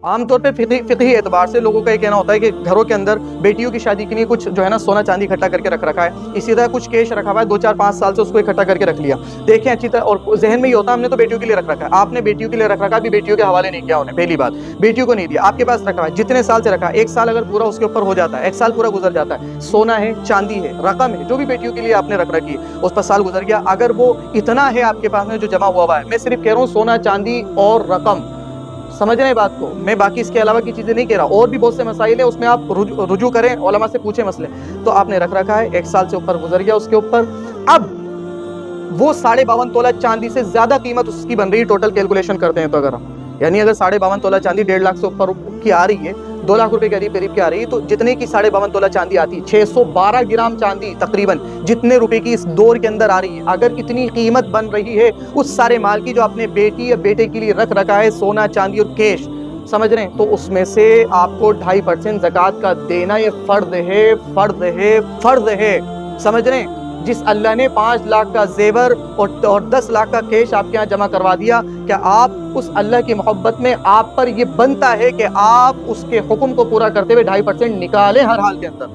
عام طور پہ فقہی اعتبار سے لوگوں کا یہ کہنا ہوتا ہے کہ گھروں کے اندر بیٹیوں کی شادی کے لیے کچھ جو ہے نا سونا چاندی اکٹھا کر کے رکھ رکھا ہے، اسی طرح کچھ کیش رکھا ہوا ہے 2 4 5 سال سے اس کو اکٹھا کر کے رکھ لیا۔ دیکھیں اچھی طرح، اور ذہن میں یہ ہوتا ہے ہم نے تو بیٹیوں کے لیے رکھ رکھا ہے، آپ نے بیٹیوں کے لیے رکھ رکھا ہے، ابھی بیٹیوں کے حوالے نہیں کیا انہیں، پہلی بات بیٹیوں کو نہیں دیا، آپ کے پاس رکھا ہے، جتنے سال سے رکھا ہے، 1 سال اگر پورا اس کے اوپر ہو جاتا ہے، 1 سال پورا گزر جاتا ہے، سونا ہے، چاندی ہے، رقم ہے، جو بھی بیٹیوں کے لیے آپ نے رکھ رکھی ہے، اس پر سال گزر گیا، اگر وہ اتنا ہے آپ کے پاس میں جو جمع ہوا ہے، میں صرف کہہ رہا ہوں سونا چاندی اور رقم، سمجھ رہے ہیں بات کو، میں باقی اس کے علاوہ کی چیزیں نہیں کہہ رہا، اور بھی بہت سے مسائل ہیں، اس میں آپ رجوع کریں، علماء سے پوچھیں مسئلے، تو آپ نے رکھ رکھا ہے، 1 سال سے اوپر گزر گیا اس کے اوپر، اب وہ 52.5 تولہ چاندی سے زیادہ قیمت اس کی بن رہی ہے، ٹوٹل کیلکولیشن کرتے ہیں تو اگر ہم، یعنی اگر 52.5 تولہ چاندی 1.5 لاکھ سے اوپر کی آ رہی ہے، 2 لاکھ روپے کے قریب کی آ رہی ہے، تو جتنے کی 52.5 تولہ چاندی آتی ہے، 612 گرام چاندی تقریباً جتنے روپے کی اس دور کے اندر آ رہی ہے، اگر اتنی قیمت بن رہی ہے اس سارے مال کی جو اپنے بیٹی یا بیٹے کے لیے رکھ رکھا ہے، سونا چاندی اور کیش، سمجھ رہے ہیں، تو اس میں سے آپ کو 2.5% زکوٰۃ کا دینا یہ فرض ہے، فرض ہے، فرض ہے، سمجھ رہے ہیں۔ جس اللہ نے 5 لاکھ کا زیور اور 10 لاکھ کا کیش آپ کے یہاں جمع کروا دیا، کیا آپ اس اللہ کی محبت میں آپ پر یہ بنتا ہے کہ آپ اس کے حکم کو پورا کرتے ہوئے 2.5% نکالیں ہر حال کے اندر؟